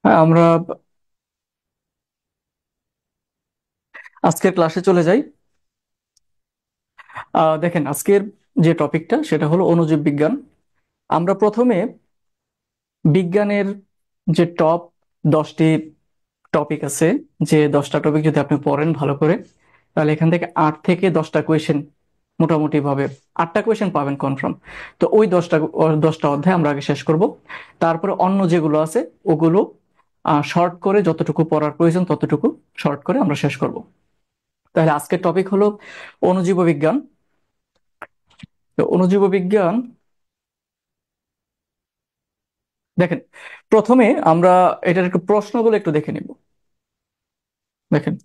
হ্যাঁ, আমরা আজকের ক্লাসে চলে যাই। দেখেন, আজকের যে টপিকটা সেটা হলো অণুজীব বিজ্ঞান। আমরা প্রথমে বিজ্ঞানের যে টপ 10টি টপিক আছে, যে 10টা টপিক যদি আপনি পড়েন ভালো করে, তাহলে এখান থেকে 8 থেকে 10টা কোয়েশ্চেন মোটামুটি ভাবে 8টা কোয়েশ্চেন পাবেন কনফার্ম। তো ওই 10টা অধ্যায় আমরা আগে শেষ করব। তারপরে অন্য যেগুলো আছে ওগুলো শর্ট করে, যতটুকু পড়ার প্রয়োজন ততটুকু শর্ট করে আমরা শেষ করব। তাহলে আজকের টপিক হলো অণুজীব বিজ্ঞান। তো অণুজীব বিজ্ঞান, দেখেন, প্রথমে আমরা এটার একটু প্রশ্নগুলো একটু দেখে নিব। দেখেন,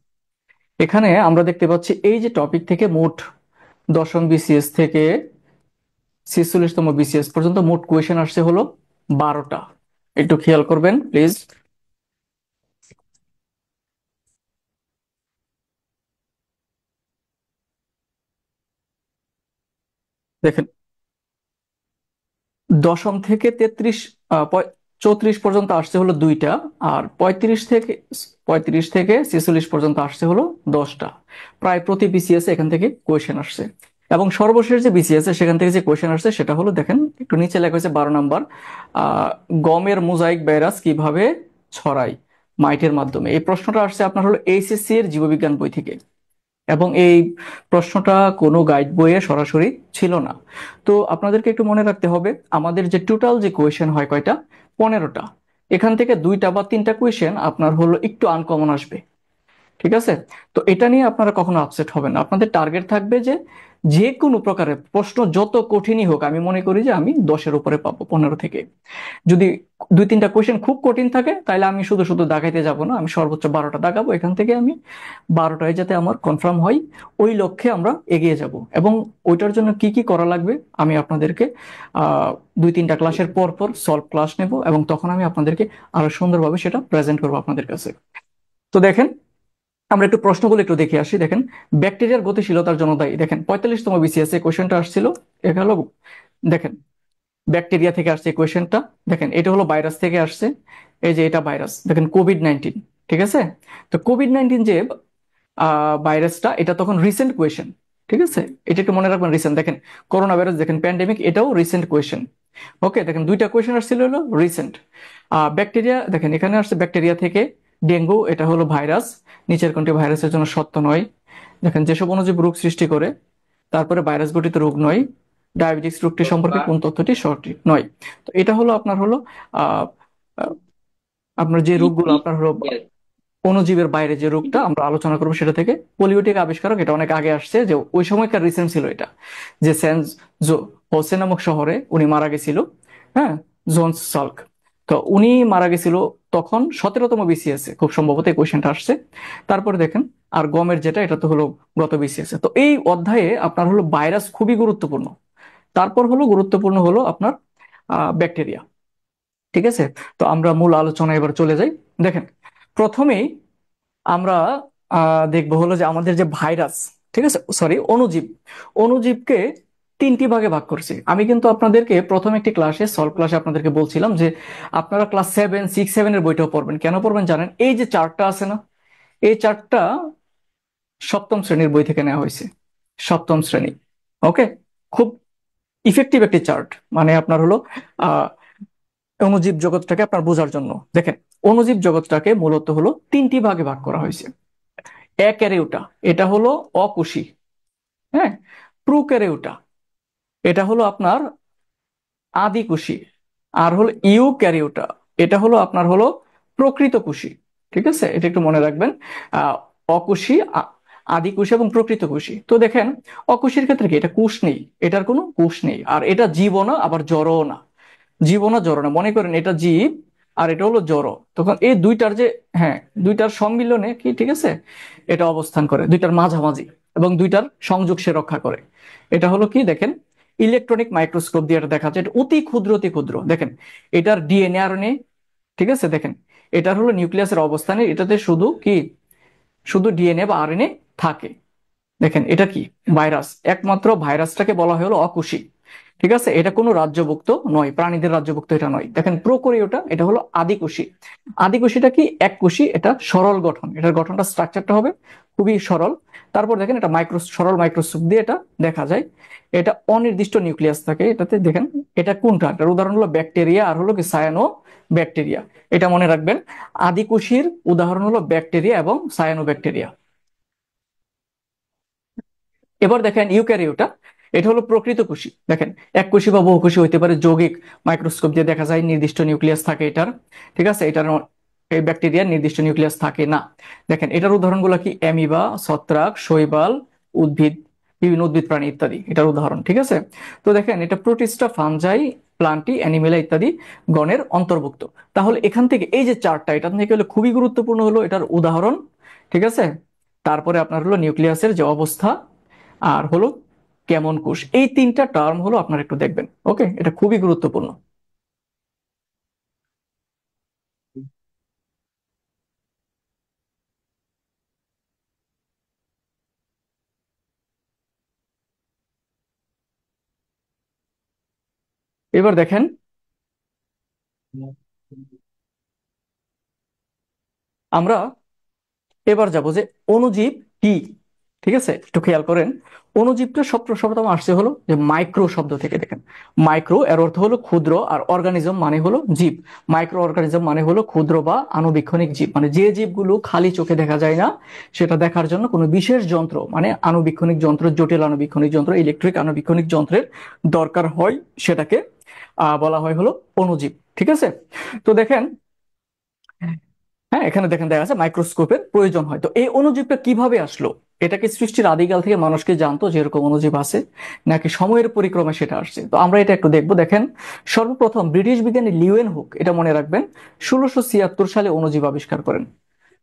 এখানে আমরা দেখতে পাচ্ছি এই যে টপিক থেকে মোট দশম বিসিএস থেকে 46তম বিসিএস পর্যন্ত মোট কোয়েশ্চেন আসছে হলো 12টা। একটু খেয়াল করবেন প্লিজ। দেখেন, দশম থেকে 34 পর্যন্ত আসছে হলো 2টা, আর 35 থেকে 46 পর্যন্ত আসছে হলো 10টা। প্রায় প্রতি বিসিএস এখান থেকে কোয়েশ্চেন আসছে। এবং সর্বশেষ যে বিসিএস সেখান থেকে যে কোয়েশ্চেন আসছে সেটা হলো, দেখেন একটু নিচে লেখা হয়েছে 12 নম্বর, গমের মোজাইক ভাইরাস কিভাবে ছড়ায় মাইটের মাধ্যমে। এই প্রশ্নটা আসছে আপনার হলো এইচএসসি এর জীববিজ্ঞান বই থেকে, এবং এই প্রশ্নটা কোনো গাইড বইয়ে সরাসরি ছিল না। তো আপনাদেরকে একটু মনে রাখতে হবে, আমাদের যে টোটাল যে কোয়েশ্চেন হয় কয়টা, 15টা। এখান থেকে 2টা বা 3টা কোয়েশ্চেন আপনার হলো একটু আনকমন আসবে। ঠিক আছে? তো এটা নিয়ে আপনারা কখনো আপসেট হবেন না। আপনাদের টার্গেট থাকবে যে যে কোনো প্রকারের প্রশ্ন যত কঠিনই হোক, আমি মনে করি যে আমি 10-এর উপরে পাবো 15 থেকে। যদি 2-3টা কোয়েশ্চেন খুব কঠিন থাকে, তাহলে আমি শুধু শুধু দাগাইতে যাব না, আমি সর্বোচ্চ 12টা দাগাবো। এখান থেকে আমি 12টায় যাতে আমার কনফার্ম হয়, ওই লক্ষ্যে আমরা এগিয়ে যাব। এবং ওইটার জন্য কি কি করা লাগবে আমি আপনাদেরকে আহ 2-3টা ক্লাসের পর পর সলভ ক্লাস নেব, এবং তখন আমি আপনাদেরকে আরো সুন্দরভাবে সেটা প্রেজেন্ট করবো আপনাদের কাছে। তো দেখেন, আমরা একটু প্রশ্নগুলো একটু দেখে আসি। দেখেন, ব্যাকটেরিয়ার গতিশীলতার জন্য দায়ী। দেখেন 45তম বিসিএস এ কোয়েশ্চেনটা আসছিল। এটা হলো, দেখেন, ব্যাকটেরিয়া থেকে আসছে কোয়েশ্চেনটা। দেখেন, এটা হলো ভাইরাস থেকে আসছে। এই যে এটা ভাইরাস, দেখেন কোভিড-19। ঠিক আছে? তো কোভিড-19 যে ভাইরাসটা, এটা তখন রিসেন্ট কোয়েশ্চেন। ঠিক আছে? এটা একটু মনে রাখবেন, রিসেন্ট। দেখেন, করোনা ভাইরাস, দেখেন প্যান্ডেমিক, এটাও রিসেন্ট কোয়েশ্চেন। ওকে, দেখেন 2টা কোয়েশ্চেন আসছিল হলো রিসেন্ট। ব্যাকটেরিয়া, দেখেন এখানে আসছে ব্যাকটেরিয়া থেকে। ডেঙ্গু, এটা হলো ভাইরাস। নিচের কোনটি ভাইরাসের জন্য সত্য নয়? দেখেন, যেসব অণুজীব রোগ সৃষ্টি করে, তারপরে ভাইরাস ঘটিত রোগ নয়। ডায়াবেটিস রোগটি সম্পর্কে কোন তথ্যটি সঠিক নয়? তো এটা হলো আপনার হলো আহ আহ, আপনার যে রোগগুলো আপনার হলো অণুজীবের বাইরে, যে রোগটা আমরা আলোচনা করবো সেটা থেকে। পোলিওটিক আবিষ্কারক, এটা অনেক আগে আসছে, যে ওই সময়কার রিসেন্ট ছিল এটা। যে সেন্ট হোসে নামক শহরে উনি মারা গেছিল। হ্যাঁ, জোন্স সাল্ক। তো উনি মারা গেছিল তখন 17তম বিসিএস এ, খুব সম্ভবত এই কোয়েশ্চেনটা আসছে। তারপরে দেখেন, আর গমের যেটা, এটা তো হলো গত বিসিএস এ। তো এই অধ্যায়ে আপনার হলো ভাইরাস খুবই গুরুত্বপূর্ণ। তারপর হলো গুরুত্বপূর্ণ হলো আপনার ব্যাকটেরিয়া। ঠিক আছে? তো আমরা মূল আলোচনায় এবার চলে যাই। দেখেন, প্রথমেই আমরা দেখবো হলো যে আমাদের যে ভাইরাস, ঠিক আছে, সরি, অণুজীব। অণুজীবকে 3টি ভাগে ভাগ করছি। আমি কিন্তু আপনাদেরকে প্রথম একটি ক্লাসে, সলভ ক্লাসে আপনাদেরকে বলছিলাম যে আপনারা ক্লাস 7, 6, 7 এর বইটাও পড়বেন। কেন পড়বেন জানেন? এই যে চার্টটা আছে না, এই চার্টটা সপ্তম শ্রেণীর বই থেকে নেওয়া হয়েছে। সপ্তম শ্রেণী। ওকে, খুব ইফেক্টিভ একটি চার্ট। মানে আপনার হলো আহ অণুজীব জগৎটাকে আপনার বোঝার জন্য। দেখেন, অণুজীব জগৎটাকে মূলত হলো 3টি ভাগে ভাগ করা হয়েছে। অ্যাক্যারিওটা, এটা হলো অকোষী। হ্যাঁ, প্রোক্যারিওটা, এটা হলো আপনার আদিকোষী। আর হলো ইউক্যারিওটা, এটা হলো আপনার হলো প্রকৃত কোষী। ঠিক আছে? এটা একটু মনে রাখবেন। আহ অকোষী, আদিকোষী এবং প্রকৃত কোষী। তো দেখেন, অকোষীর ক্ষেত্রে কি, এটা কোষ নেই, এটার কোনো কোষ নেই, আর এটা জীবও না, আবার জড়ও না। জীবও না, জড় না, মনে করেন এটা জীব আর এটা হলো জড়। তখন এই দুইটার যে, হ্যাঁ, দুইটার সম্মিলনে কি, ঠিক আছে, এটা অবস্থান করে দুইটার মাঝামাঝি, এবং দুইটার সংযোগ সে রক্ষা করে। এটা হলো কি, দেখেন, ইলেকট্রনিক মাইক্রোস্কোপ দিয়ে এটা দেখা যায়, এটা অতি ক্ষুদ্র, অতি ক্ষুদ্র। দেখেন, এটার ডিএনএ আরএনএ, ঠিক আছে, দেখেন এটার হলো নিউক্লিয়াসের অবস্থানে, এটাতে শুধু কি, শুধু ডিএনএ বা আরএনএ থাকে। দেখেন, এটা কি, ভাইরাস। একমাত্র ভাইরাসটাকে বলা হলো অকুশী। ঠিক আছে, এটা কোনো রাজ্যভুক্ত নয়, প্রাণীদের রাজ্যভুক্ত এটা নয়। দেখেন প্রোকারিওটা, এটা হলো আদিকোষী। আদিকোষীটা কি এককোষী, এটা সরল গঠন, এটার গঠনটা স্ট্রাকচারটা হবে খুবই সরল। তারপর দেখেন এটা সরল মাইক্রোস্কোপ দিয়ে এটা দেখা যায়। এটা অনির্দিষ্ট নিউক্লিয়াস থাকে এটাতে, দেখেন এটা কোনটা, এটার উদাহরণ হলো ব্যাকটেরিয়া আর হলো কি সায়ানো ব্যাকটেরিয়া। এটা মনে রাখবেন, আদিকোষীর উদাহরণ হলো ব্যাকটেরিয়া এবং সায়ানো ব্যাকটেরিয়া। এবার দেখেন ইউক্যারিওটা, এটা হলো প্রকৃত কোষী। দেখেন এককোষী বা বহুকোষী হইতে পারে, যৌগিক মাইক্রোস্কোপ দিয়ে দেখা যায়, নির্দিষ্ট নিউক্লিয়াস থাকে এটার। ঠিক আছে, এটার এই ব্যাকটেরিয়ার নির্দিষ্ট নিউক্লিয়াস থাকে না। দেখেন এটার উদাহরণগুলো কি অ্যামিবা, ছত্রাক, শৈবাল, উদ্ভিদ, বিভিন্ন উদ্ভিদ প্রাণী ইত্যাদি এটার উদাহরণ। ঠিক আছে, তো দেখেন এটা প্রোটিস্টা, ফানজাই, প্লান্টি, অ্যানিমেলা ইত্যাদি গণের অন্তর্ভুক্ত। তাহলে এখান থেকে এই যে চারটা, এটা থেকে হলো খুবই গুরুত্বপূর্ণ হলো এটার উদাহরণ। ঠিক আছে, তারপরে আপনার হলো নিউক্লিয়াসের যে অবস্থা, আর হলো কেমন কোষ, এই তিনটা টার্ম হলো আপনারা একটু দেখবেন। ওকে, এটা খুবই গুরুত্বপূর্ণ। এবার দেখেন আমরা এবার যাব যে অণুজীব কি। ঠিক আছে, একটু খেয়াল করেন, অণুজীবটা সর্বপ্রথম আসছে হলো যে মাইক্রো শব্দ থেকে। দেখেন মাইক্রো এর অর্থ হলো ক্ষুদ্র, আর অর্গানিজম মানে হলো জীব। মাইক্রো অর্গানিজম মানে হলো ক্ষুদ্র বা আণুবীক্ষণিক জীব, মানে যে জীবগুলো খালি চোখে দেখা যায় না, সেটা দেখার জন্য কোনো বিশেষ যন্ত্র, মানে আণুবীক্ষণিক যন্ত্র, জটিল আণুবীক্ষণিক যন্ত্র, ইলেকট্রিক আণুবীক্ষণিক যন্ত্রের দরকার হয়, সেটাকে বলা হয় হলো অণুজীব। ঠিক আছে, তো দেখেন, হ্যাঁ এখানে দেখেন দেখা আছে মাইক্রোস্কোপের প্রয়োজন হয়। তো এই অণুজীবটা কিভাবে আসলো? এটা কি সৃষ্টির আদিকাল থেকে মানুষকে জানতো যে এরকম অণুজীব আছে, নাকি সময়ের পরিক্রমে সেটা আসছে? তো আমরা এটা একটু দেখবো। দেখেন সর্বপ্রথম ব্রিটিশ বিজ্ঞানী লিওয়েন হুক, এটা মনে রাখবেন, 1676 সালে অণুজীব আবিষ্কার করেন।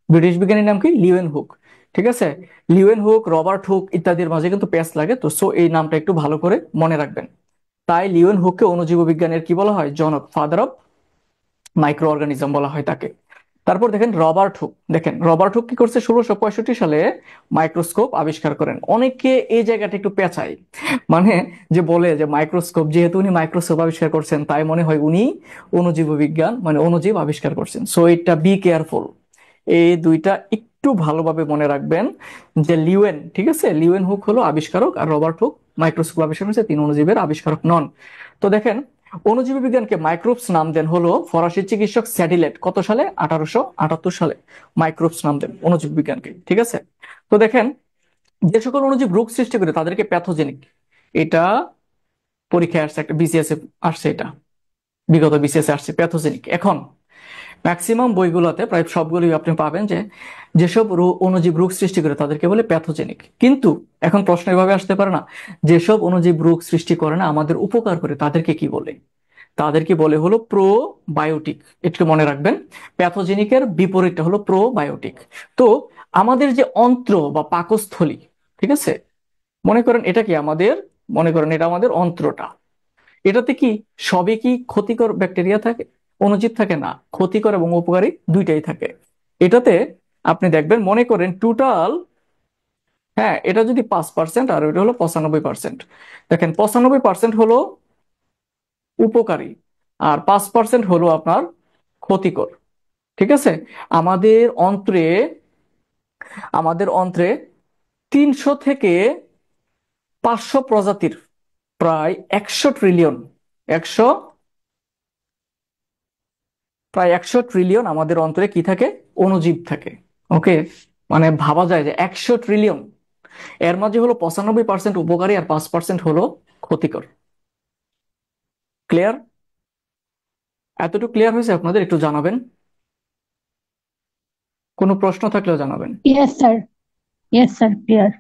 ব্রিটিশ বিজ্ঞানীর নাম কি? Leeuwen hook. ঠিক আছে, লিওয়েন হুক, রবার্ট হুক ইত্যাদির মাঝে কিন্তু প্যাচ লাগে, তো সো এই নামটা একটু ভালো করে মনে রাখবেন। তাই লিওয়েন হুককে অণুজীব বিজ্ঞানের কি বলা হয়? জনক, ফাদার অফ মাইক্রো অর্গানিজম বলা হয় তাকে। তারপর দেখেন রবার্ট হুক, দেখেন রবার্ট হুক কি করছে, 1665 সালে মাইক্রোস্কোপ আবিষ্কার করেন। অনেকে এই জায়গাটা একটু পেঁচায়, মানে যে বলে যে মাইক্রোস্কোপ, যেহেতু উনি মাইক্রোস্কোপ আবিষ্কার করছেন তাই মনে হয় উনি অণুজীব বিজ্ঞান মানে অণুজীব আবিষ্কার করছেন। সো এটা বি কেয়ারফুল, এই দুইটা একটু ভালোভাবে মনে রাখবেন। যে লিওয়েন, ঠিক আছে, লিওয়েন হুক হলো আবিষ্কারক, আর রবার্ট হুক মাইক্রোস্কোপ আবিষ্কার করেছে, তিনি অণুজীবের আবিষ্কারক নন। তো দেখেন অণুজীব বিজ্ঞানকে মাইক্রোবস নাম দেন হলো ফরাসি চিকিৎসক স্যাডিলেট, কত সালে? 1878 সালে মাইক্রোবস নাম দেন অণুজীব বিজ্ঞানকে। ঠিক আছে, তো দেখেন যে সকল অণুজীব রোগ সৃষ্টি করে তাদেরকে প্যাথোজেনিক, এটা পরীক্ষায় আসছে, একটা বিসিএস আসছে, এটা বিগত বিসিএস আসছে প্যাথোজেনিক। এখন ম্যাক্সিমাম বইগুলোতে প্রায় সবগুলোই আপনি পাবেন যে যেসব অণুজীব রোগ সৃষ্টি করে তাদেরকে বলে প্যাথোজেনিক। কিন্তু এখন প্রশ্ন এভাবে আসতে পারে না, যেসব অণুজীব রোগ সৃষ্টি করে না, আমাদের উপকার করে, তাদেরকে কি বলে? তাদেরকে বলে হলো প্রোবায়োটিক। একটু মনে রাখবেন, প্যাথোজেনিকের বিপরীতটা হলো প্রোবায়োটিক। তো আমাদের যে অন্ত্র বা পাকস্থলী, ঠিক আছে, মনে করেন এটা কি আমাদের, মনে করেন এটা আমাদের অন্ত্রটা, এটাতে কি সবই কি ক্ষতিকর ব্যাকটেরিয়া থাকে, অণুজীব থাকে না? ক্ষতিকর এবং উপকারী দুইটাই থাকে এটাতে। আপনি দেখবেন মনে করেন টোটাল, হ্যাঁ এটা যদি 5% আর ওইটা হলো 95%। দেখেন 95% হলো উপকারী, আর 5% হলো আপনার ক্ষতিকর। ঠিক আছে, আমাদের অন্ত্রে, আমাদের অন্ত্রে 300 থেকে 500 প্রজাতির, প্রায় 100 ট্রিলিয়ন, একশো, প্রায় 100 ট্রিলিয়ন আমাদের অন্তরে কি থাকে? অণুজীব থাকে। ওকে, মানে ভাবা যায় যে 100 ট্রিলিয়ন, এর মাঝে হলো 95% উপকারী আর 5% হলো ক্ষতিকর। ক্লিয়ার? এতটুকু ক্লিয়ার হয়েছে আপনাদের? একটু জানাবেন, কোনো প্রশ্ন থাকলেও জানাবেন। Yes, sir. Yes, sir. Clear.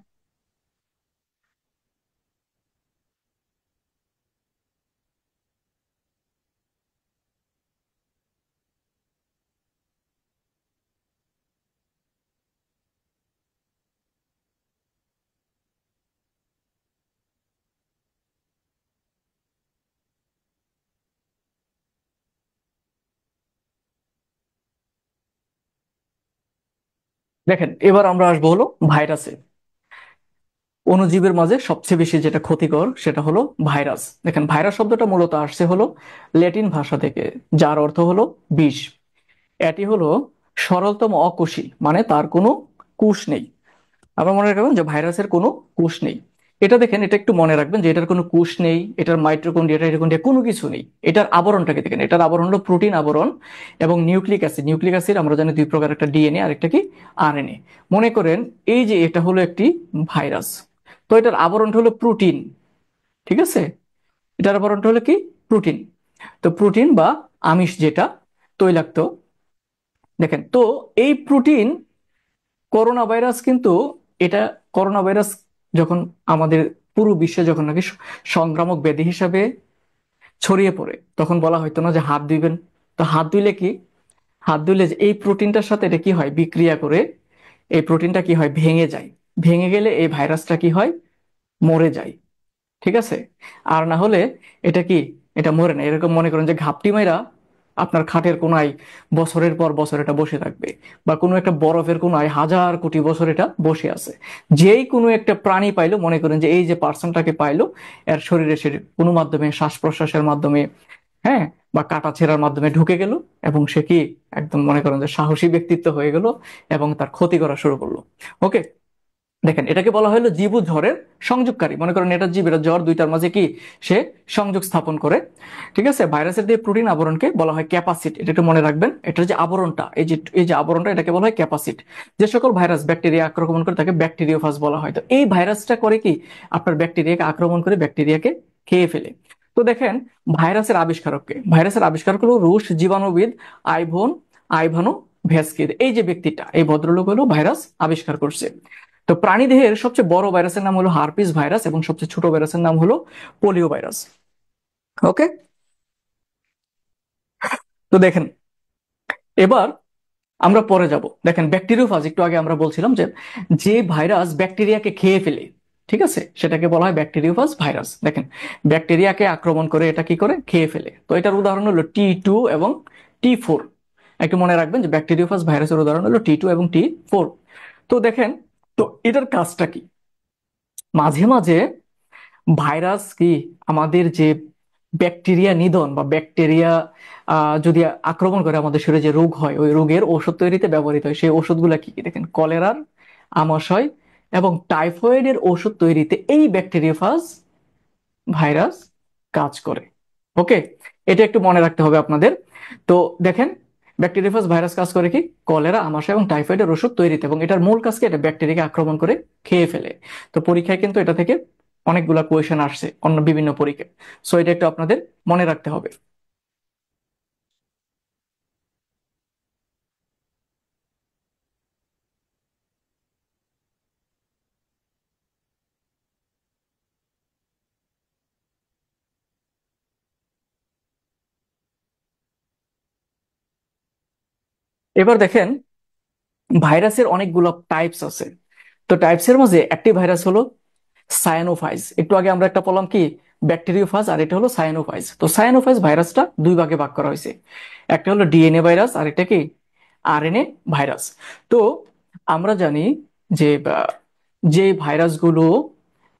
দেখেন এবার আমরা আসবো হলো ভাইরাসে। অণুজীবের মাঝে সবচেয়ে বেশি যেটা ক্ষতিকর সেটা হলো ভাইরাস। দেখেন ভাইরাস শব্দটা মূলত আসছে হলো ল্যাটিন ভাষা থেকে, যার অর্থ হলো বিষ। এটি হলো সরলতম অকোষী, মানে তার কোনো কোষ নেই। আবার মনে রাখবেন যে ভাইরাসের কোনো কোষ নেই। এটা দেখেন, এটা একটু মনে রাখবেন যে এটার কোনো কোষ নেই, এটার মাইটোকন্ড্রিয়া টাইটোকন্ড্রিয়া কোনো কিছু নেই। এটার আবরণটাকে দেখেন, এটার আবরণ হলো প্রোটিন আবরণ এবং নিউক্লিক অ্যাসিড। নিউক্লিক অ্যাসিড আমরা জানি দুই প্রকার, একটা ডিএনএ আর একটা কি আরএনএ। মনে করেন এই যে এটা হলো একটি ভাইরাস, তো এটার আবরণটা হলো প্রোটিন, ঠিক আছে? এটার আবরণটা হলো কি প্রোটিন। তো প্রোটিন বা আমিষ যেটা তৈলাক্ত। দেখেন তো এই প্রোটিন, করোনা ভাইরাস কিন্তু এটা, করোনা ভাইরাস যখন আমাদের পুরো বিশ্বে যখন নাকি সংক্রামক ব্যাধি হিসাবে ছড়িয়ে পড়ে, তখন বলা হয়তো না যে হাত ধুইবেন। তো হাত ধুইলে কি, হাত ধুইলে যে এই প্রোটিনটার সাথে এটা কি হয়, বিক্রিয়া করে এই প্রোটিনটা কি হয়, ভেঙে যায়। ভেঙে গেলে এই ভাইরাসটা কি হয়, মরে যায়। ঠিক আছে? আর না হলে এটা কি, এটা মরে না। এরকম মনে করেন যে ঘাপটি মাইরা আপনার খাটের কোনায় বছরের পর বছর এটা বসে থাকবে, বা কোনো একটা বরফের কোনায় হাজার কোটি বছর এটা বসে আছে। যেই কোনো একটা প্রাণী পাইলো, মনে করেন যে এই যে পার্সনটাকে পাইলো, এর শরীরে সে কোনো মাধ্যমে, শ্বাস প্রশ্বাসের মাধ্যমে, হ্যাঁ, বা কাটা ছেঁড়ার মাধ্যমে ঢুকে গেল, এবং সে কি একদম মনে করেন যে সাহসী ব্যক্তিত্ব হয়ে গেল এবং তার ক্ষতি করা শুরু করলো। ওকে, দেখেন এটাকে বলা হলো জীব ও ঝড়ের সংযোগকারী। মনে করেন এটা জীব, এটা জ্বর, দুইটার মাঝে কি সে সংযোগ স্থাপন করে। ঠিক আছে? ভাইরাসের দিয়ে প্রোটিন আবরণকে বলা হয় ক্যাপাসিড। এটা একটু মনে রাখবেন, এটার যে আবরণটা, এই যে আবরণটা, এটাকে বলা হয় ক্যাপাসিড। যে সকল ভাইরাস ব্যাকটেরিয়া আক্রমণ করে তাকে ব্যাকটেরিওফাজ বলা হয়। তো এই ভাইরাসটা করে কি, আপনার ব্যাকটেরিয়াকে আক্রমণ করে ব্যাকটেরিয়াকে খেয়ে ফেলে। তো দেখেন ভাইরাসের আবিষ্কারককে, ভাইরাসের আবিষ্কারক হলো রুশ জীবাণুবিদ আইভন আইভানো ভ্যাসকির। এই যে ব্যক্তিটা, এই ভদ্রলোক হলো ভাইরাস আবিষ্কার করছে। তো প্রাণীদেহের সবচেয়ে বড় ভাইরাসের নাম হলো হার্পিস ভাইরাস এবং সবচেয়ে ছোট ভাইরাসের নাম হলো পোলিও ভাইরাস। ওকে, তো দেখেন এবার আমরা পরে যাব। দেখেন ব্যাকটেরিওফাজ, একটু আগে আমরা বলছিলাম যে যে ভাইরাস ব্যাকটেরিয়াকে খেয়ে ফেলে, ঠিক আছে, সেটাকে বলা হয় ব্যাকটেরিওফাজ ভাইরাস। দেখেন ব্যাকটেরিয়াকে আক্রমণ করে, এটা কি করে, খেয়ে ফেলে। তো এটার উদাহরণ হলো T2 এবং T4। একটু মনে রাখবেন যে ব্যাকটেরিওফাজ ভাইরাসের উদাহরণ হলো T2 এবং T4। তো দেখেন, তো এটার কাজটা কি, মাঝে মাঝে ভাইরাস কি আমাদের যে ব্যাকটেরিয়া নিধন বা ব্যাকটেরিয়া যদি আক্রমণ করে আমাদের শরীরে যে রোগ হয়, ওই রোগের ওষুধ তৈরিতে ব্যবহৃত হয়। সেই ওষুধগুলা কি কি দেখেন, কলেরার, আমাশয় এবং টাইফয়েডের ওষুধ তৈরিতে এই ব্যাকটেরিওফাজ ভাইরাস কাজ করে। ওকে, এটা একটু মনে রাখতে হবে আপনাদের। তো দেখেন ব্যাকটেরিওফাজ ভাইরাস কাজ করে কি, কলেরা, আমাশয় এবং টাইফয়েডের ওষুধ তৈরিতে, এবং এটার মূল কাজ কি, এটা ব্যাকটেরিয়াকে আক্রমণ করে খেয়ে ফেলে। তো পরীক্ষায় কিন্তু এটা থেকে অনেকগুলা কোয়েশ্চেন আসছে অন্য বিভিন্ন পরীক্ষায়। সো এটা একটু আপনাদের মনে রাখতে হবে। এবার দেখেন ভাইরাসের অনেকগুলো টাইপস আছে। তো টাইপসের মাঝে একটি ভাইরাস হলো সায়ানোফাইজ। একটু আগে আমরা একটা বললাম কি, ব্যাকটেরিওফাজ, আর এটা হলো সায়ানোফাইজ। তো সায়ানোফাইজ ভাইরাসটা দুই ভাগে ভাগ করা হয়েছে, একটা হলো ডিএনএ ভাইরাস আর একটা কি আরএনএ ভাইরাস। তো আমরা জানি যে যে ভাইরাসগুলো,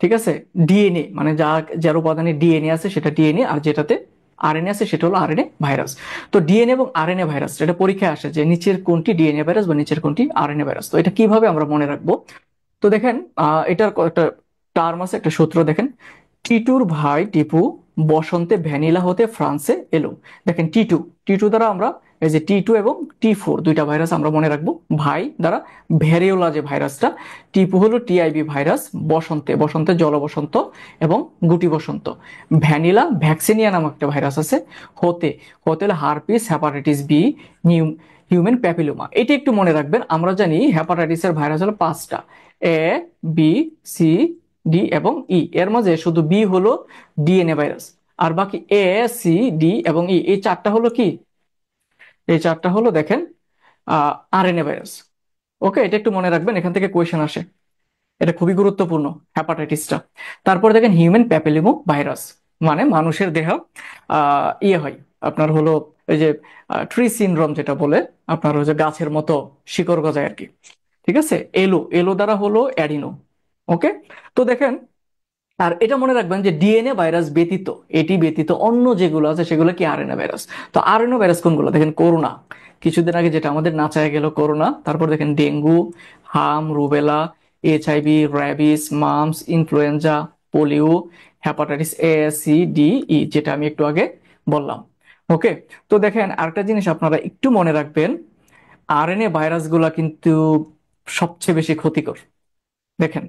ঠিক আছে, ডিএনএ মানে যা, যার উপাদানে ডিএনএ আছে সেটা ডিএনএ, আর যেটাতে আরএনএ আছে সেটা হলো আরএনএ ভাইরাস। তো ডিএনএ এবং আরএনএ ভাইরাস, এটা পরীক্ষায় আসে যে নিচের কোনটি ডিএনএ ভাইরাস বা নিচের কোনটি আরএনএ ভাইরাস। তো এটা কিভাবে আমরা মনে রাখবো? তো দেখেন এটার একটা টার্ম আছে, একটা সূত্র দেখেন, টিটুর ভাই টিপু বসন্তে ভ্যানিলা হতে ফ্রান্সে এলো। দেখেন টি2, টি2 দ্বারা আমরা এই যে T2 এবং T4 দুইটা ভাইরাস আমরা মনে রাখবো। ভাই দ্বারা ভ্যারিওলা যে ভাইরাসটা, টিপু হলো টিআইবি ভাইরাস, বসন্তে, বসন্তে জলবসন্ত এবং গুটি বসন্ত। ভ্যানিলা ভ্যাকসিনিয়া নামক একটা ভাইরাস আছে। হতে, হতে হলো herpes, hepatitis B, new human papilloma. এটা একটু মনে রাখবেন। আমরা জানি হেপাটাইটিসের ভাইরাস হলো পাঁচটা, এ, বি, সি, ডি এবং ই। এর মাঝে শুধু বি হলো ডিএনএ ভাইরাস, আর বাকি এ, সি, ডি এবং ই, এই চারটা হলো কি, এই চারটা হলো দেখেন আরএনএ ভাইরাস। ওকে, এটা একটু মনে রাখবেন, এখান থেকে কোয়েশ্চেন আসে, এটা খুবই গুরুত্বপূর্ণ হেপাটাইটিসটা। তারপর দেখেন হিউম্যান প্যাপিলোমা ভাইরাস, মানে মানুষের দেহ ইয়ে হয় আপনার হলো এই যে ট্রি সিনড্রোম যেটা বলে, আপনার হচ্ছে গাছের মতো শিকড় গজায় আর কি। ঠিক আছে? এলো, এলো দ্বারা হলো অ্যাডিনো, ওকে। তো দেখেন, আর এটা মনে রাখবেন যে ডিএনএ ভাইরাস ব্যতীত, এটি ব্যতীত অন্য যেগুলো আছে সেগুলো কি আরএনএ ভাইরাস। তো আরএনএ ভাইরাস কোনগুলো? দেখেন করোনা, কিছুদিন আগে যেটা আমাদের নাচায় গেল করোনা। তারপর দেখেন ডেঙ্গু, হাম, rubella, HIV, rabies, mumps, influenza, polio, hepatitis A, C, D, E, যেটা আমি একটু আগে বললাম। ওকে। তো দেখেন আরেকটা জিনিস আপনারা একটু মনে রাখবেন, আরএনএ ভাইরাসগুলা কিন্তু সবচেয়ে বেশি ক্ষতিকর। দেখেন,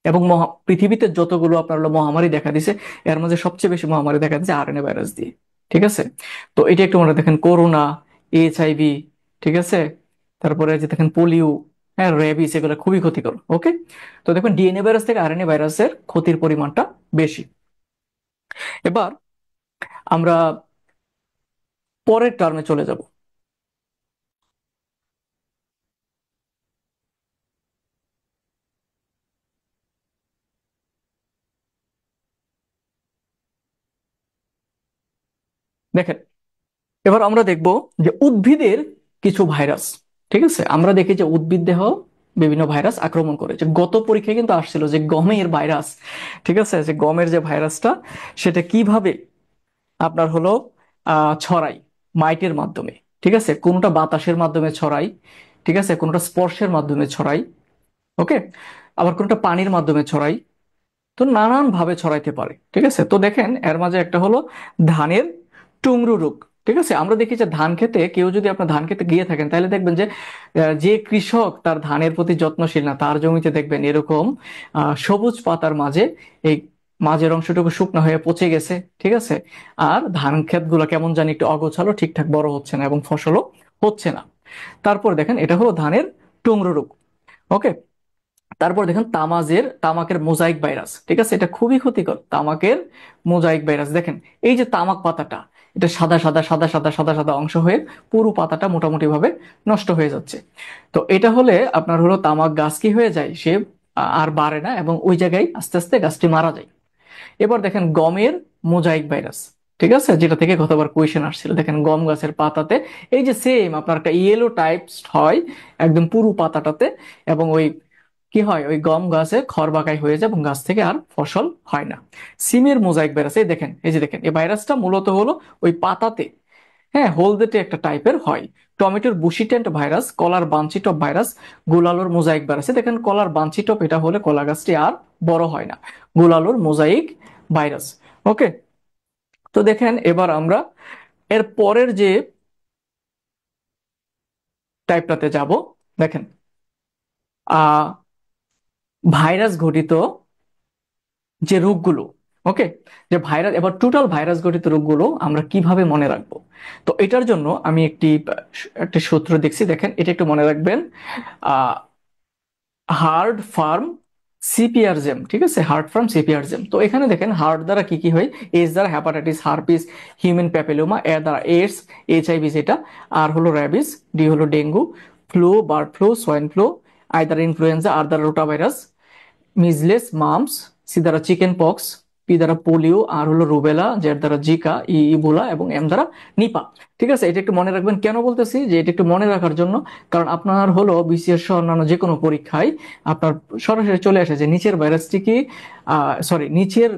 এবং পৃথিবীতে যতগুলো আপনার হলো মহামারী দেখা দিছে, এর মধ্যে সবচেয়ে বেশি মহামারী দেখা দিচ্ছে আরএনএ ভাইরাস দিয়ে। ঠিক আছে। তো এটা একটু মনে দেখেন, করোনা, এইচআইভি, ঠিক আছে, তারপরে যে দেখেন পোলিও, হ্যাঁ, রেবিস, এগুলো খুবই ক্ষতিকর। ওকে। তো দেখুন ডিএনএ ভাইরাস থেকে আরএনএ ভাইরাসের ক্ষতির পরিমাণটা বেশি। এবার আমরা পরের টার্মে চলে যাব। দেখেন, এবার আমরা দেখব যে উদ্ভিদের কিছু ভাইরাস। ঠিক আছে, আমরা দেখি যে উদ্ভিদ দেহ বিভিন্ন ভাইরাস আক্রমণ করে। যে গত পরীক্ষায় কিন্তু আসছিল যে গমের ভাইরাস, ঠিক আছে, যে গমের যে ভাইরাসটা সেটা কিভাবে আপনার হলো ছড়াই মাইটের মাধ্যমে। ঠিক আছে, কোনটা বাতাসের মাধ্যমে ছড়াই, ঠিক আছে, কোনটা স্পর্শের মাধ্যমে ছড়াই। ওকে। আবার কোনটা পানির মাধ্যমে ছড়াই। তো নানান ভাবে ছড়াইতে পারে। ঠিক আছে। তো দেখেন এর মাঝে একটা হলো ধানের টুংরু রোগ। ঠিক আছে, আমরা দেখি যে ধান খেতে, কেউ যদি আপনার ধান খেতে গিয়ে থাকেন তাহলে দেখবেন যে যে কৃষক তার ধানের প্রতি যত্নশীল না, তার জমিতে দেখবেন এরকম সবুজ পাতার মাঝে এই মাঝের অংশটুকু শুকনো হয়ে পচে গেছে। ঠিক আছে। আর ধান ক্ষেতগুলো কেমন জানি একটু অগোছালো, ঠিকঠাক বড় হচ্ছে না এবং ফসলও হচ্ছে না। তারপর দেখেন এটা হলো ধানের টুংরু রোগ। ওকে। তারপর দেখেন তামাকের মোজাইক ভাইরাস। ঠিক আছে, এটা খুবই ক্ষতিকর, তামাকের মোজাইক ভাইরাস। দেখেন এই যে তামাক পাতাটা, এটা সাদা সাদা সাদা সাদা সাদা সাদা অংশ হয়ে পুরো পাতাটা মোটামুটি ভাবে নষ্ট হয়ে যাচ্ছে। তো এটা হলে আপনার হলো তামাক গাছ কি হয়ে যায়, সে আর বাড়ে না এবং ওই জায়গায় আস্তে আস্তে গাছটি মারা যায়। এবার দেখেন গমের মোজাইক ভাইরাস। ঠিক আছে, যেটা থেকে গতবার কোয়েশ্চেন আসছিল। দেখেন গম গাছের পাতাতে এই যে সেম আপনার একটা ইয়েলো টাইপস হয় একদম পুরো পাতাটাতে, এবং ওই কি হয়, ওই গম গাছে খড়বাকাই হয়ে যায় এবং গাছ থেকে আর ফসল হয় না। সিমের মোজাইক ভাইরাস, এই দেখেন, এই যে দেখেন, এই ভাইরাসটা মূলত হলো ওই পাতাতে, হ্যাঁ, হলদেটে একটা টাইপের হয়। টমেটোর বুশিটেন্ট ভাইরাস, কলার বাঞ্চিটপ ভাইরাস, গুলালোর মোজাইক ভাইরাস। দেখেন কলার বাঞ্চিটপ এটা হলে কলা গাছটি আর বড় হয় না। গুলালোর মোজাইক ভাইরাস। ওকে। তো দেখেন এবার আমরা এর পরের যে টাইপটাতে যাব। দেখেন আহ ভাইরাস ঘটিত যে রোগগুলো। ওকে। যে ভাইরাস, এবার টোটাল ভাইরাস ঘটিত রোগগুলো আমরা কিভাবে মনে রাখবো। তো এটার জন্য আমি একটা সূত্র দেখছি, দেখেন এটা একটু মনে রাখবেন। আহ হার্ড ফার্ম সিপিআরজেম। ঠিক আছে, হার্ড ফার্ম সিপিআরজেম। তো এখানে দেখেন হার্ট দ্বারা কি কি হয়, এইচ দ্বারা হ্যাপাটাইটিস, হার্পিস, হিউম্যান প্যাপিলোমা, এ দ্বারা এইডস, এইচআইভি যেটা, আর হলো র্যাবিস, ডি হলো dengue, flu, bird flu, swine flu, I দ্বারা ইনফ্লুয়েঞ্জা, আর দ্বারা রোটা ভাইরাস, মিজলেস, মামস, সি দ্বারা চিকেন পক্স, পি দ্বারা পোলিও, আর হলো রুবেলা, জেড দ্বারা জিকা, ইবোলা এবং এম দ্বারা নিপা। ঠিক আছে, এটা একটু মনে রাখবেন। কেন বলতেছি যে এটা একটু মনে রাখার জন্য, কারণ আপনার হলো বিসিএস সহ অন্যান্য যে কোনো পরীক্ষায় আপনার সরাসরি চলে আসে যে নিচের ভাইরাসটি কি, সরি, নিচের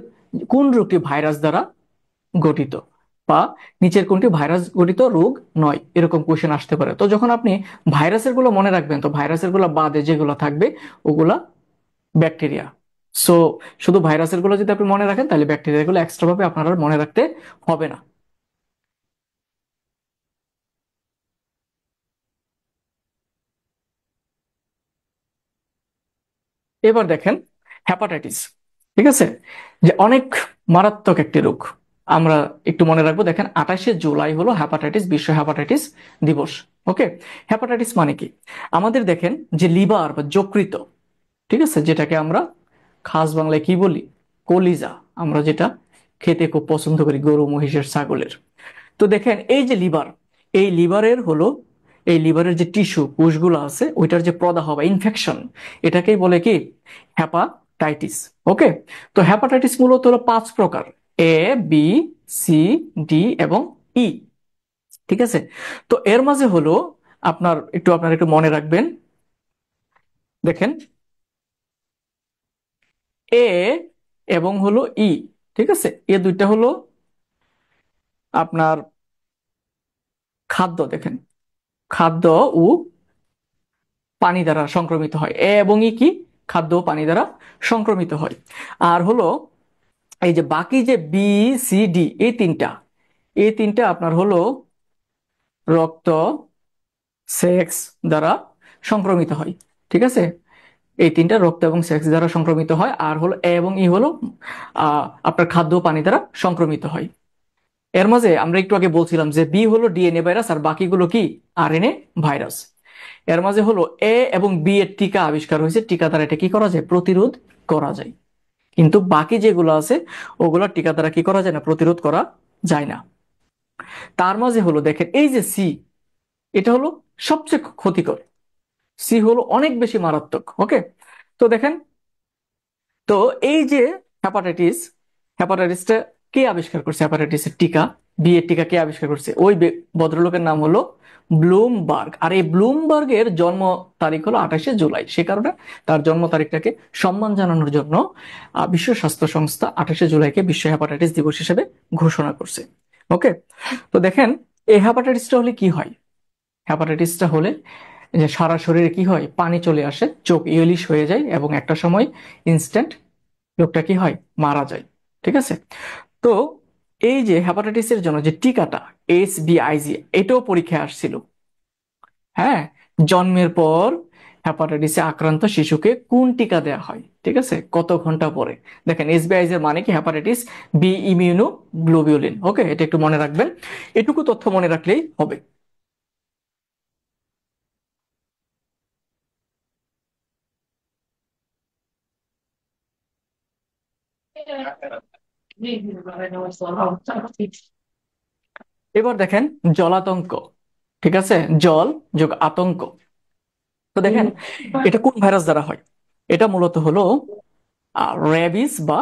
কোন রোগটি ভাইরাস দ্বারা গঠিত, বা নিচের কোনটি ভাইরাস গঠিত রোগ নয়, এরকম কোশ্চেন আসতে পারে। তো যখন আপনি ভাইরাসের গুলো মনে রাখবেন, তো ভাইরাসের গুলো বাদে যেগুলো থাকবে ওগুলা ব্যাকটেরিয়া। সো শুধু ভাইরাসের গুলো যদি আপনি মনে রাখেন তাহলে ব্যাকটেরিয়া গুলো এক্সট্রা ভাবে আপনার আর মনে রাখতে হবে না। এবার দেখেন হ্যাপাটাইটিস। ঠিক আছে, যে অনেক মারাত্মক একটি রোগ। আমরা একটু মনে রাখবো, দেখেন 28শে জুলাই হলো হ্যাপাটাইটিস, বিশ্ব হ্যাপাটাইটিস দিবস। ওকে। হ্যাপাটাইটিস মানে কি, আমাদের দেখেন যে লিভার বা যকৃত, ঠিক আছে, যেটাকে আমরা খাস বাংলায় কি বলি, কলিজা, আমরা যেটা খেতে খুব পছন্দ করি গরু, মহিষের, ছাগলের। তো দেখেন এই যে লিভার, এই লিভারের হলো, এই লিভারের যে টিস্যু কোষগুলো আছে ওইটার যে প্রদাহ বা ইনফেকশন, এটাকেই বলে কি হ্যাপাটাইটিস। ওকে। তো হ্যাপাটাইটিস মূলত হলো 5 প্রকার, এ, বি, সি, ডি এবং ই। ঠিক আছে। তো এর মাঝে হলো আপনার একটু মনে রাখবেন। দেখেন এ এবং হলো ই, ঠিক আছে, এ দুইটা হলো আপনার খাদ্য, দেখেন, খাদ্য ও পানি দ্বারা সংক্রমিত হয়। এ এবং ই কি, খাদ্য ও পানি দ্বারা সংক্রমিত হয়। আর হলো এই যে বাকি যে বি, সি, ডি, এই তিনটা আপনার হলো রক্ত, সেক্স দ্বারা সংক্রমিত হয়, ঠিক আছে। এই তিনটা রক্ত এবং সেক্স দ্বারা সংক্রমিত হয়। আর হলো এ এবং ই হলো আপনার খাদ্য ও পানি দ্বারা সংক্রমিত হয়। এর মাঝে আমরা একটু আগে বলছিলাম যে বি হলো ডিএনএ ভাইরাস আর বাকিগুলো কি আরএনএ ভাইরাস। এর মাঝে হলো এ এবং বি এর টিকা আবিষ্কার হয়েছে, টিকা দ্বারা এটা কি করা যায়, প্রতিরোধ করা যায়। কিন্তু বাকি যেগুলো আছে ওগুলো টিকা দ্বারা কি করা যায় না, প্রতিরোধ করা যায় না। তার মাঝে হলো দেখেন এই যে সি, এটা হলো সবচেয়ে ক্ষতিকর। সি হলো অনেক বেশি মারাত্মক। ওকে, তো দেখেন, তো এই যে হেপাটাইটিস, হেপাটাইটিসটা কে আবিষ্কার করছে, হেপাটাইটিসের টিকা, বি এর টিকা কে আবিষ্কার করছে, ওই ভদ্রলোকের নাম হলো ব্লুমবার্গ। আর এই ব্লুমবার্গের জন্ম তারিখ হলো 28শে জুলাই। সে কারণে তার জন্ম তারিখটাকে সম্মান জানানোর জন্য বিশ্ব স্বাস্থ্য সংস্থা 28শে জুলাইকে বিশ্ব হেপাটাইটিস দিবস হিসেবে ঘোষণা করছে। ওকে, তো দেখেন এই হেপাটাইটিসটা হলে কি হয়, হেপাটাইটিসটা হলে যে সারা শরীরে কি হয়, পানি চলে আসে, চোখ ইয়েলিশ হয়ে যায় এবং একটা সময় ইনস্ট্যান্ট লোকটা কি হয়, মারা যায়, ঠিক আছে। তো এই যে হেপাটাইটিসের জন্য যে টিকাটা HBIG, এটাও পরীক্ষায় আসছিল। হ্যাঁ, জন্মের পর হেপাটাইটিসে আক্রান্ত শিশুকে কোন টিকা দেয়া হয়, ঠিক আছে, কত ঘন্টা পরে। দেখেন HBIG এর মানে কি, হেপাটাইটিস বি ইমিউনো গ্লোবিউলিন। ওকে, এটা একটু মনে রাখবেন, এটুকু তথ্য মনে রাখলেই হবে। এবার দেখেন জলাতঙ্ক, ঠিক আছে, জল যোগ আতঙ্ক। তো দেখেন এটা কোন ভাইরাস দ্বারা হয়, এটা মূলত হলো র্যাবিস বা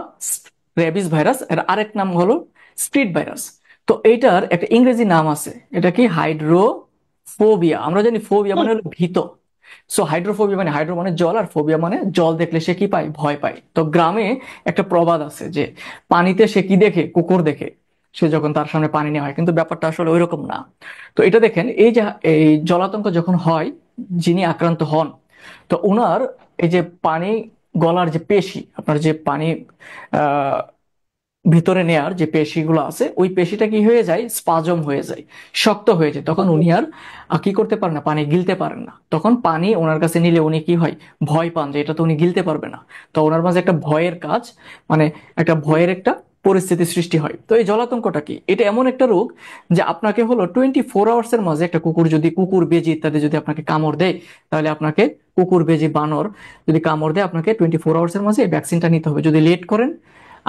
র্যাবিস ভাইরাস। এর আরেক নাম হলো স্প্রিড ভাইরাস। তো এইটার একটা ইংরেজি নাম আছে, এটা কি হাইড্রোফোবিয়া। আমরা জানি ফোবিয়া মানে হলো ভীত। সো হাইড্রোফোবিয়া মানে, হাইড্রো মানে জল, আর ফোবিয়া মানে জল দেখলে সে কি পায়, ভয় পায়। তো গ্রামে একটা প্রবাদ আছে যে পানিতে সে কি দেখে, কুকুর দেখে সে যখন তার সামনে পানি নেওয়া হয়, কিন্তু ব্যাপারটা আসলে ওইরকম না। তো এটা দেখেন এই যে এই জলাতঙ্ক যখন হয়, যিনি আক্রান্ত হন, তো ওনার এই যে পানি গলার যে পেশি, আপনার যে পানি আহ ভিতরে নেয়ার যে পেশিগুলো আছে, ওই পেশিটা কি হয়ে যায়, স্পাজম হয়ে যায়, শক্ত হয়ে যায়। তখন উনি আর কি করতে পারেন না, পানি গিলতে পারেন না। তখন পানি ওনার কাছে নিলে উনি কি হয়, ভয় পান যে এটা তো উনি গিলতে পারবে না। তো ওনার মাঝে একটা ভয়ের কাজ, মানে একটা ভয়ের একটা পরিস্থিতি সৃষ্টি হয়। তো এই জলাতঙ্কটা কি, এটা এমন একটা রোগ যে আপনাকে হলো 24 আওয়ার্স এর মাঝে একটা কুকুর যদি, কুকুর বেজি ইত্যাদি যদি আপনাকে কামড় দেয়, তাহলে আপনাকে, কুকুর বেজি বানর যদি কামড় দেয়, আপনাকে 24 আওয়ার্স এর মাঝে এই ভ্যাকসিনটা নিতে হবে। যদি লেট করেন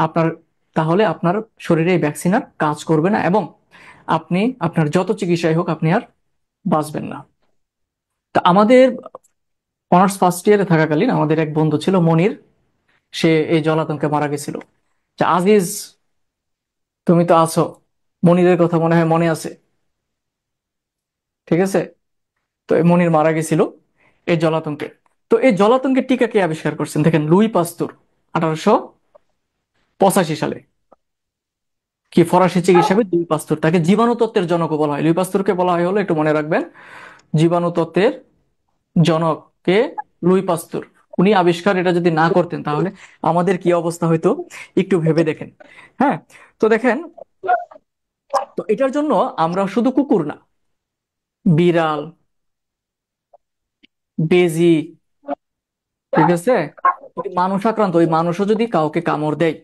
আপনার, তাহলে আপনার শরীরে এই ভ্যাকসিন আর কাজ করবে না এবং আপনি আপনার যত চিকিৎসাই হোক আপনি আর বাঁচবেন না। তা আমাদের অনার্স ফার্স্ট ইয়ারে থাকাকালীন আমাদের এক বন্ধু ছিল মনির, সে এই জলাতঙ্কে মারা গেছিল। আজিজ, তুমি তো আছো, মনিরের কথা মনে হয় মনে আছে, ঠিক আছে। তো এই মনির মারা গেছিল এই জলাতঙ্কে। তো এই জলাতঙ্কের টিকা কে আবিষ্কার করছেন, দেখেন লুই পাস্তুর, 1885 সালে। কি ফরাসি চিকিৎসাবিদ লুই পাস্তুর, তাকে জীবাণু তত্ত্বের জনক বলা হয়। লুই পাস্তুরকে বলা হয় হলো, একটু মনে রাখবেন, জীবাণু তত্ত্বের জনককে লুই পাস্তুর। উনি আবিষ্কার এটা যদি না করতেন তাহলে আমাদের কি অবস্থা হইতো, একটু ভেবে দেখেন। হ্যাঁ, তো দেখেন, তো এটার জন্য আমরা শুধু কুকুর না, বিড়াল, বেজি, ঠিক আছে, যদি মানুষ আক্রান্ত, ওই মানুষও যদি কাউকে কামড় দেয়,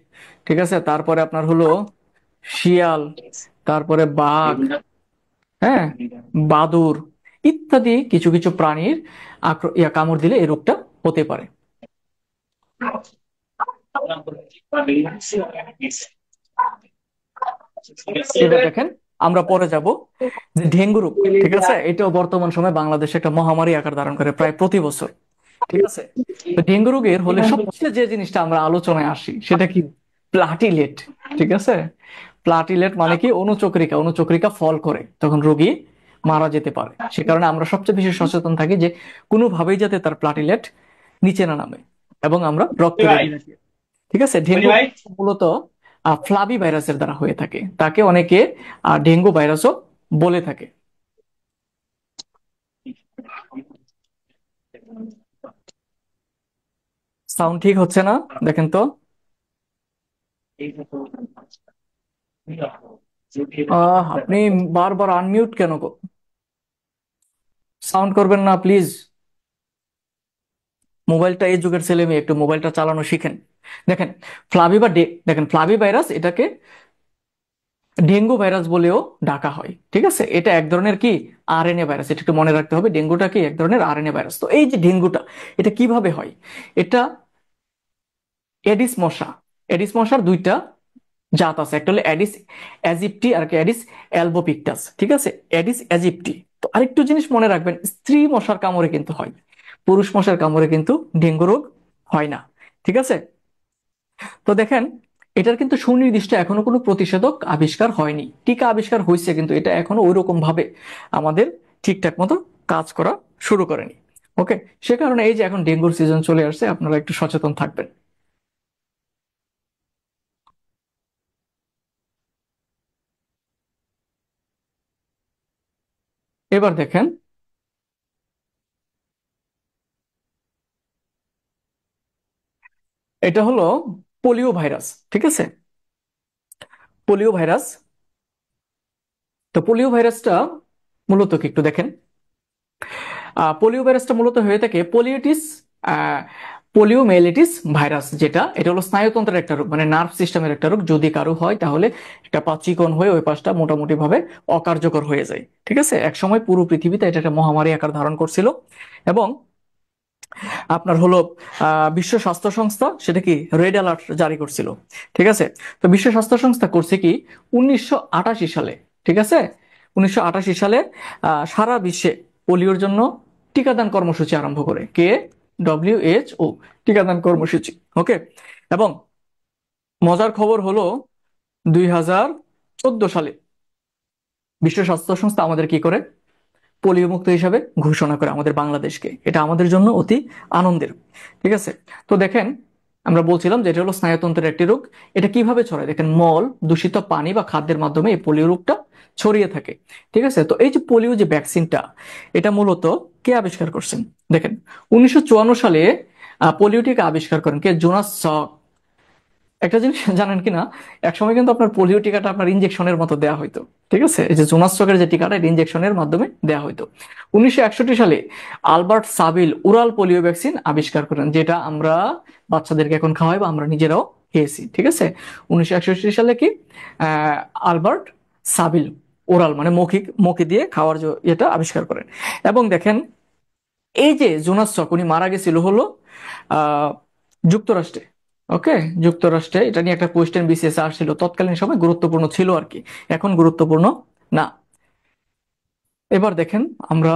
ঠিক আছে, তারপরে আপনার হলো শিয়াল, তারপরে বাঘ, হ্যাঁ, বাদুর ইত্যাদি কিছু কিছু প্রাণীর কামড় দিলে এই রোগটা হতে পারে। এবার দেখেন আমরা পরে যাব যে ডেঙ্গু রোগ, ঠিক আছে, এটাও বর্তমান সময়ে বাংলাদেশে একটা মহামারী আকার ধারণ করে প্রায় প্রতি বছর, ঠিক আছে। তো ডেঙ্গু রোগের হলে সবচেয়ে যে জিনিসটা আমরা আলোচনায় আসি সেটা কি, প্লাটিলেট, ঠিক আছে। প্লাটিলেট মানে কি, অনুচক্রিকা, অনুচক্রিকা ফল করে তখন রোগী মারা যেতে পারে। সে কারণে আমরা সবচেয়ে বেশি সচেতন থাকি যে কোনোভাবেই যাতে তার প্লাটিলেট নিচে না নামে এবং আমরা রক্ত রেডি রাখি। ঠিক আছে, ডেঙ্গু মূলত ফ্লাভি ভাইরাসের দ্বারা হয়ে থাকে, তাকে অনেকে ডেঙ্গু ভাইরাসও বলে থাকে। সাউন্ড ঠিক হচ্ছে না, দেখেন তো। আপনি বারবার আনমিউট কেন? সাউন্ড করবেন না প্লিজ। মোবাইলটা, এই যুগের ছেলে মেয়ে একটু মোবাইলটা চালানো শিখেন। দেখেন, দেখেন ফ্লাভি ভাইরাস এটাকে ডেঙ্গু ভাইরাস বলেও ডাকা হয়। ঠিক আছে, এটা এক ধরনের কি আরএনএ ভাইরাস, এটা একটু মনে রাখতে হবে। ডেঙ্গুটা কি এক ধরনের আরএনএ ভাইরাস। তো এই যে ডেঙ্গুটা, এটা কিভাবে হয়? এটা এডিস মশা, এডিস মশার দুইটা জাত আছে, একটা হলো এডিস অ্যাজিপ্টি আর একটা এডিস অ্যালবোপিক্টাস। ঠিক আছে, এডিস অ্যাজিপ্টি। তো আরেকটু জিনিস মনে রাখবেন, স্ত্রী মশার কামড়ে কিন্তু হয়, পুরুষ মশার কামড়ে কিন্তু ডেঙ্গু রোগ হয় না। ঠিক আছে, তো দেখেন, এটার কিন্তু সুনির্দিষ্ট এখনো কোনো প্রতিষেধক আবিষ্কার হয়নি। টিকা আবিষ্কার হয়েছে, কিন্তু এটা এখনো ওই রকম ভাবে আমাদের ঠিকঠাক মতো কাজ করা শুরু করেনি। ওকে, সে কারণে এই যে এখন ডেঙ্গুর সিজন চলে আসছে, আপনারা একটু সচেতন থাকবেন। এবার দেখেন, এটা হলো পোলিও ভাইরাস। ঠিক আছে, পোলিও ভাইরাস। তো পোলিও ভাইরাসটা মূলত কি একটু দেখেন। পোলিও ভাইরাসটা মূলত হয়ে থাকে পোলিওটিস পোলিওমেলিটিস ভাইরাস, যেটা এটা হলো স্নায়ুতন্ত্রের একটা রোগ, মানে নার্ভ সিস্টেমের একটা রোগ। যদি কারো হয় তাহলে একটা পা চিকন হয়ে ওই পাশটা মোটামুটি ভাবে অকার্যকর হয়ে যায়। ঠিক আছে, একসময় পুরো পৃথিবীতে এটা একটা মহামারী আকার ধারণ করছিল, এবং আপনার হলো বিশ্ব স্বাস্থ্য সংস্থা সেটা কি রেড অ্যালার্ট জারি করছিল। ঠিক আছে, তো বিশ্ব স্বাস্থ্য সংস্থা করছে কি 1988 সালে। ঠিক আছে, 1988 সালে সারা বিশ্বে পোলিওর জন্য টিকাদান কর্মসূচি আরম্ভ করে কে, WHO, টিকাদান কর্মসূচি। ওকে, এবং মজার খবর হলো 2014 সালে বিশ্ব স্বাস্থ্য সংস্থা আমাদের কি করে পোলিও মুক্ত হিসাবে ঘোষণা করে আমাদের বাংলাদেশকে। এটা আমাদের জন্য অতি আনন্দের। ঠিক আছে, তো দেখেন, আমরা বলছিলাম যে এটা হলো স্নায়ুতন্ত্রের একটি রোগ। এটা কিভাবে ছড়ায়? দেখেন, মল, দূষিত পানি বা খাদ্যের মাধ্যমে এই পোলিও রোগটা ছড়িয়ে থাকে। ঠিক আছে, তো এই যে পোলিও যে ভ্যাকসিনটা, এটা মূলত কে আবিষ্কার করছেন? দেখেন, 1954 সালে পোলিওটিকে আবিষ্কার করেন কে? জোনাস সক। একটা জিনিস জানেন কিনা, একসময় কিন্তু আপনার পোলিও টিকাটা আপনার ইনজেকশনের মতো দেওয়া হইতো। ঠিক আছে, এই যে জোনাস চকের যে টিকাটা, এটা ইনজেকশনের মাধ্যমে দেওয়া হইতো। 1961 সালে আলবার্ট সাবিল উরাল পোলিও ভ্যাকসিন আবিষ্কার করেন, যেটা আমরা বাচ্চাদেরকে এখন খাওয়াই বা আমরা নিজেরাও খেয়েছি। ঠিক আছে, 1961 সালে কি আহ আলবার্ট সাবিল ওরাল মানে মৌখিক মুখে দিয়ে খাওয়ার যে এটা আবিষ্কার করেন। এবং দেখেন, এই যে জোনাস চক, উনি মারা গেছিল হলো আহ যুক্তরাষ্ট্রে। ওকে, যুক্তরাষ্ট্রে। এটা নিয়ে একটা কোয়েশ্চেন বিসিএস আসছিল, তৎকালীন সময় গুরুত্বপূর্ণ ছিল আর কি, এখন গুরুত্বপূর্ণ না। এবার দেখেন, আমরা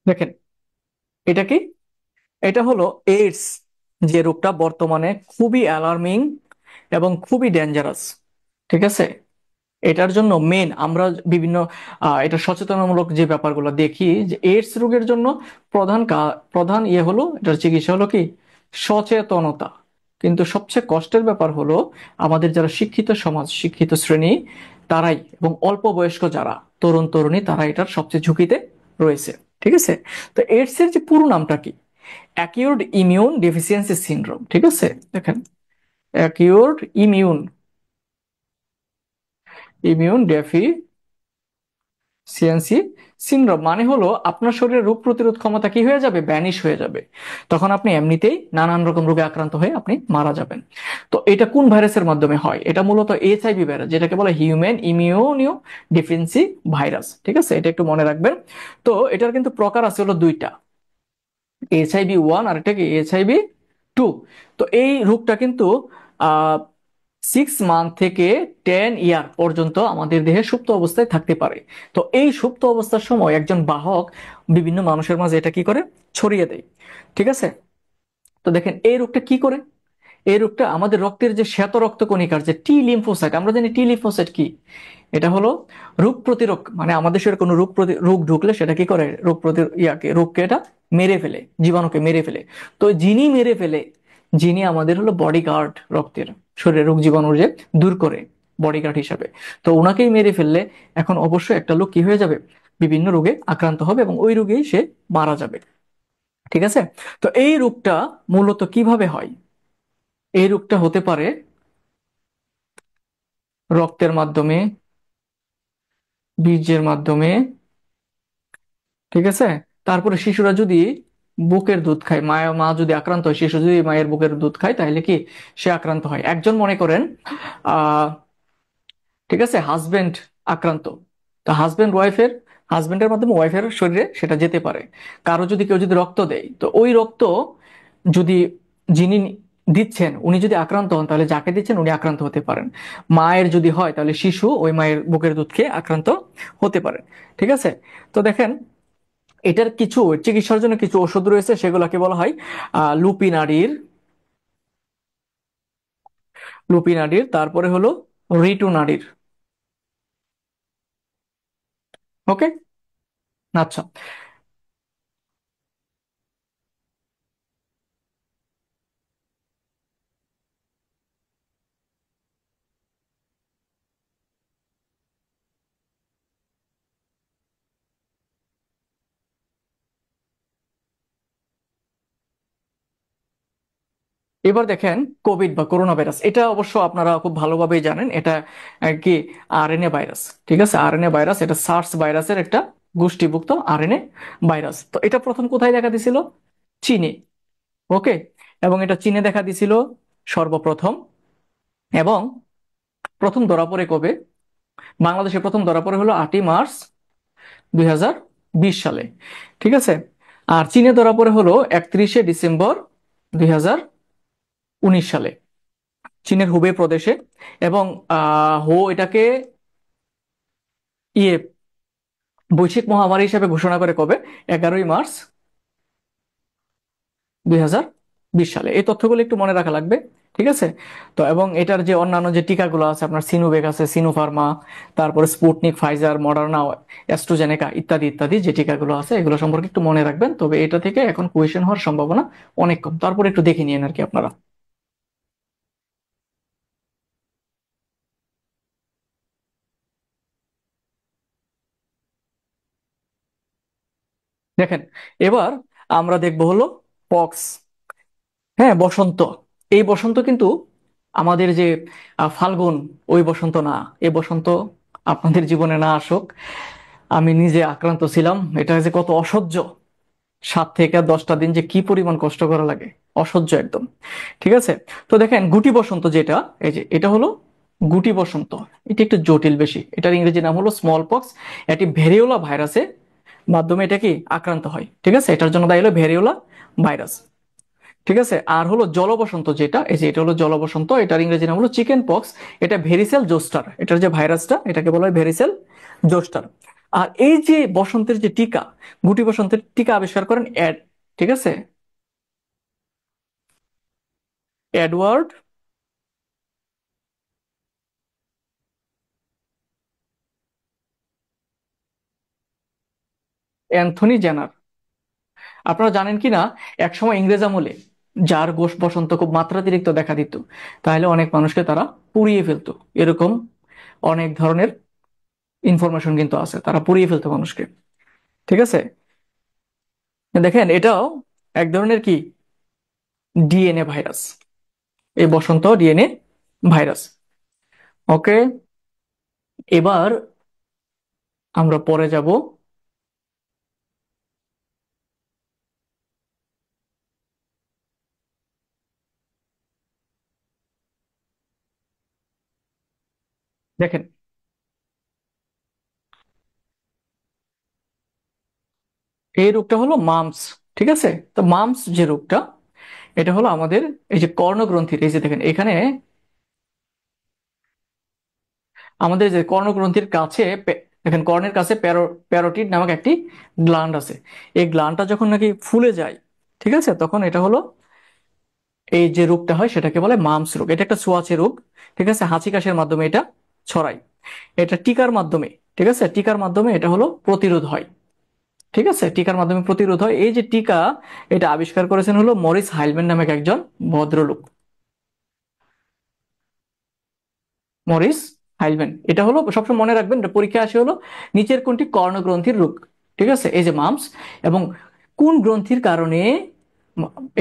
দেখেন এটা কি, এটা হলো এইডস, যে রোগটা বর্তমানে খুবই অ্যালার্মিং এবং খুবই ডেঞ্জারাস। ঠিক আছে, এটার জন্য মেন আমরা বিভিন্ন এটা সচেতনামূলক যে ব্যাপারগুলো দেখি, যে এইডস রোগের জন্য প্রধান ইয়ে হলো, এটার চিকিৎসা হলো কি সচেতনতা। কিন্তু সবচেয়ে কষ্টের ব্যাপার হলো আমাদের যারা শিক্ষিত সমাজ, শিক্ষিত শ্রেণী, তারাই, এবং অল্প বয়স্ক যারা তরুণ তরুণী, তারা এটার সবচেয়ে ঝুঁকিতে রয়েছে। ঠিক আছে, তো এইডস এর যে পুরো নামটা কি? Acute immune deficiency syndrome. ঠিক আছে, দেখেন, acute immune immune CNC syndrome মানে হলো আপনার শরীরের রোগ প্রতিরোধ ক্ষমতা কি হয়ে যাবে? ব্যানিশ হয়ে যাবে। তখন আপনি এমনিতেই নানান রকম রোগে আক্রান্ত হয়ে আপনি মারা যাবেন। তো এটা কোন ভাইরাসের মাধ্যমে হয়? এটা মূলত এইচআইভি ভাইরাস, যেটাকে বলে হিউম্যান ইমিউনিও ডিফিসিয়েন্সি ভাইরাস। ঠিক আছে, এটা একটু মনে রাখবেন। তো এটার কিন্তু প্রকার আছে হলো দুইটা, এইচআইভি 1 আর এটা কি এইচআইভি 2। তো এই রোগটা কিন্তু আহ 6 মান্থ থেকে 10 ইয়ার পর্যন্ত আমাদের দেহে সুপ্ত অবস্থায় থাকতে পারে। তো এই সুপ্ত অবস্থার সময় একজন বাহক বিভিন্ন মানুষের মাঝে এটা কি করে ছড়িয়ে দেয়। ঠিক আছে, তো দেখেন এই রোগটা কি করে, এই রোগটা আমাদের রক্তের যে শ্বেত রক্তকণিকার যে টি লিম্ফোসাইট, আমরা জানি টি লিম্ফোসাইট কি, এটা হলো রোগ প্রতিরোধ, মানে আমাদের শরীরে কোনো রোগ ঢুকলে সেটা কি করে, রোগকে এটা মেরে ফেলে, জীবাণুকে মেরে ফেলে। তো যিনি মেরে ফেলে, যিনি আমাদের হলো বডিগার্ড, রক্তের শরীরে রোগ জীবাণুর যে দূর করে বডিগার্ড হিসাবে, তো ওনাকেই মেরে ফেললে এখন অবশ্যই একটা লোক কি হয়ে যাবে, বিভিন্ন রোগে আক্রান্ত হবে এবং ওই রোগেই সে মারা যাবে। ঠিক আছে? তো এই রোগটা মূলত কিভাবে হয়? এই রোগটা হতে পারে রক্তের মাধ্যমে, বীর্যের মাধ্যমে। ঠিক আছে? তারপরে শিশুরা যদি বুকের দুধ খায়, মা যদি আক্রান্ত হয়, শিশু যদি মায়ের বুকের দুধ খায়, তাহলে কি সে আক্রান্ত হয়। একজন মনে করেন আহ ঠিক আছে, হাজবেন্ড আক্রান্ত, তা হাজবেন্ডের মাধ্যমে ওয়াইফের শরীরে সেটা যেতে পারে। কেউ যদি রক্ত দেয়, তো ওই রক্ত যদি যিনি দিচ্ছেন উনি যদি আক্রান্ত হন, তাহলে যাকে দিচ্ছেন উনি আক্রান্ত হতে পারেন। মায়ের যদি হয়, তাহলে শিশু ওই মায়ের বুকের দুধ খেয়ে আক্রান্ত হতে পারে। ঠিক আছে? তো দেখেন, এটার কিছু চিকিৎসার জন্য কিছু ওষুধ রয়েছে, সেগুলোকে বলা হয় লুপিনাডির, তারপরে হলো রিটুনাডির। ওকে, আচ্ছা। এবার দেখেন, কোভিড বা করোনা ভাইরাস, এটা অবশ্য আপনারা খুব ভালোভাবে জানেন, এটা কি, আরএনএ ভাইরাস। ঠিক আছে, আরএনএ ভাইরাস এটা সার্স ভাইরাসের একটা গোষ্ঠীভুক্ত আরএনএ ভাইরাস। তো এটা প্রথম কোথায় দেখা দিছিল? চীনে। ওকে, এবার দেখেন, কোভিড বা করোনা ভাইরাস, এটা কি, আরএনএ ভাইরাস। ঠিক আছে, আরএনএ ভাইরাস এটা সার্স ভাইরাসের একটা গোষ্ঠীভুক্ত আরএনএ ভাইরাস। তো এটা প্রথম কোথায় দেখা দিছিল? চীনে। ওকে, এবং এটা চীনে দেখা দিছিল সর্বপ্রথম, এবং প্রথম ধরা পড়ে কবে? বাংলাদেশে প্রথম ধরা পড়ে হলো 8ই মার্চ 2020 সালে। ঠিক আছে, আর চীনে ধরা পড়ে হলো 31শে ডিসেম্বর 2019 সালে, চীনের হুবে প্রদেশে। এবং হো এটাকে ইয়ে বৈশ্বিক মহামারী হিসেবে ঘোষণা করে কবে? 11ই মার্চ 2020 সালে। এই তথ্যগুলো একটু মনে রাখা লাগবে। ঠিক আছে? তো এবং এটার যে অন্যান্য যে টিকাগুলো আছে, আপনার সিনোভেক আছে, সিনোফার্মা, তারপরে স্পুটনিক, ফাইজার, মডার্না, অ্যাস্ট্রাজেনেকা ইত্যাদি ইত্যাদি যে টিকাগুলো আছে, এগুলো সম্পর্কে একটু মনে রাখবেন। তবে এটা থেকে এখন কোয়েশ্চেন হওয়ার সম্ভাবনা অনেক কম, তারপরে একটু দেখে নিন আর কি আপনারা। দেখেন, এবার আমরা দেখবো হলো পক্স। হ্যাঁ, বসন্ত। এই বসন্ত কিন্তু আমাদের যে ফাল্গুন, ওই বসন্ত না। এই বসন্ত আপনাদের জীবনে না আসুক, আমি নিজে আক্রান্ত ছিলাম। এটা যে কত অসহ্য, 7 থেকে 10টা দিন যে কি পরিমাণ কষ্ট করা লাগে, অসহ্য একদম। ঠিক আছে? তো দেখেন, গুটি বসন্ত যেটা, এই যে এটা হলো গুটি বসন্ত, এটা একটু জটিল বেশি। এটার ইংরেজি নাম হলো স্মল পক্স। এটি ভেরিওলা ভাইরাসের মাধ্যমে এটা কি আক্রান্ত হয়। ঠিক আছে, এটার জন্য দায়ী হলো ভেরিওলা ভাইরাস। ঠিক আছে, আর হলো জলবসন্ত যেটা, এই যে এটা হলো জলবসন্ত, এটার ইংরেজি নাম হলো চিকেন পক্স। এটা ভেরিসেল জোস্টার, এটার যে ভাইরাসটা, এটাকে বলা হয় ভেরিসেল জোস্টার। আর এই যে বসন্তের যে টিকা, গুটি বসন্তের টিকা আবিষ্কার করেন ঠিক আছে, এডওয়ার্ড অ্যান্থনি জেনার। আপনারা জানেন কি না, একসময় ইংরেজ আমলে যার গোষ বসন্ত খুব মাত্রাতিরিক্ত দেখা দিত, তাহলে অনেক মানুষকে তারা পুড়িয়ে ফেলতো। এরকম অনেক ধরনের ইনফরমেশন কিন্তু আছে, তারা পুড়িয়ে ফেলতো মানুষকে। ঠিক আছে? দেখেন, এটাও এক ধরনের কি, ডিএনএ ভাইরাস। এই বসন্ত ডিএনএ ভাইরাস। ওকে, এবার আমরা পরে যাব। দেখেন, এই রোগটা হলো মামস। ঠিক আছে? তো মামস যে রোগটা, এটা হলো আমাদের এই যে কর্ণগ্রন্থির, এই যে দেখেন এখানে আমাদের যে কর্ণগ্রন্থির কাছে দেখেন, কর্ণের কাছে প্যারোটিড নামক একটি গ্ল্যান্ড আছে। এই গ্ল্যান্ডটা যখন নাকি ফুলে যায়, ঠিক আছে, তখন এটা হলো এই যে রোগটা হয় সেটাকে বলে মামস রোগ। এটা একটা ছোঁয়াচে রোগ, ঠিক আছে, হাঁচি কাশির মাধ্যমে এটা ছড়ায়। এটা টিকার মাধ্যমে, ঠিক আছে, টিকার মাধ্যমে এটা হলো প্রতিরোধ হয়। ঠিক আছে, টিকার মাধ্যমে প্রতিরোধ হয়। এই যে টিকা, এটা আবিষ্কার করেছেন হলো মরিস হাইলম্যান নামক একজন ভদ্রলোক। মরিস হাইলম্যান, এটা হলো সবসময় মনে রাখবেন, এটা পরীক্ষা আসে হলো নিচের কোনটি কর্ণগ্রন্থির রোগ। ঠিক আছে, এই যে মামস, এবং কোন গ্রন্থির কারণে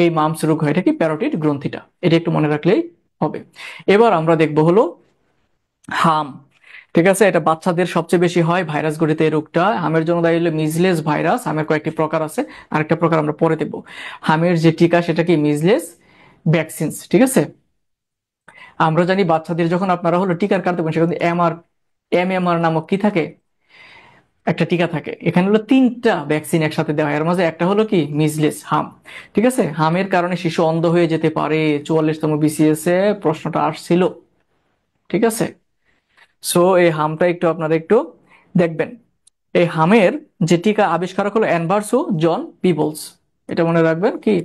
এই মামস রোগ হয়, এটা কি প্যারোটিড গ্রন্থিটা, এটা একটু মনে রাখলেই হবে। এবার আমরা দেখবো হলো হাম। ঠিক আছে, এটা বাচ্চাদের সবচেয়ে বেশি হয় ভাইরাস গঠিত এই রোগটা। হামের জন্য দায়ী হলো মিজলেস ভাইরাস। হামের কয়েকটি প্রকার আছে, আরেকটা প্রকার আমরা পরে দেখবো। হামের যে টিকা সেটা কি মিজলেস ভ্যাকসিনস। ঠিক আছে, আমরা জানি বাচ্চাদের যখন আপনারা হলো টিকার কার্ড দেবেন সেখানে এমএমআর নামক কি থাকে, একটা টিকা থাকে। এখানে হলো তিনটা ভ্যাকসিন একসাথে দেওয়া হয়, এর মাঝে একটা হলো কি মিজলেস হাম। ঠিক আছে, হামের কারণে শিশু অন্ধ হয়ে যেতে পারে, 44তম বিসিএস এ প্রশ্নটা আসছিল। ঠিক আছে, সো এই হামটা একটু আপনারা একটু দেখবেন। এই হামের যে টিকা আবিষ্কারক হলো অ্যানভার্স ও জন পিবলস। এটা মনে রাখবেন কি,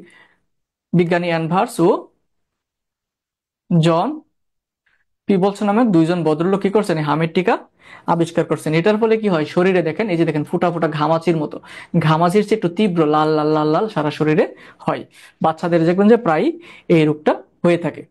বিজ্ঞানী অ্যানভার্স ও জন পিবলস নামে দুইজন ভদ্রলোক কি করছেন, এই হামের টিকা আবিষ্কার করছেন। এটার ফলে কি হয়, শরীরে দেখেন, এই যে দেখেন ফুটা ফুটা ঘামাচির মতো, ঘামাচির চেয়ে একটু তীব্র লাল লাল লাল লাল সারা শরীরে হয়। বাচ্চাদের দেখবেন যে প্রায় এই রোগটা হয়ে থাকে।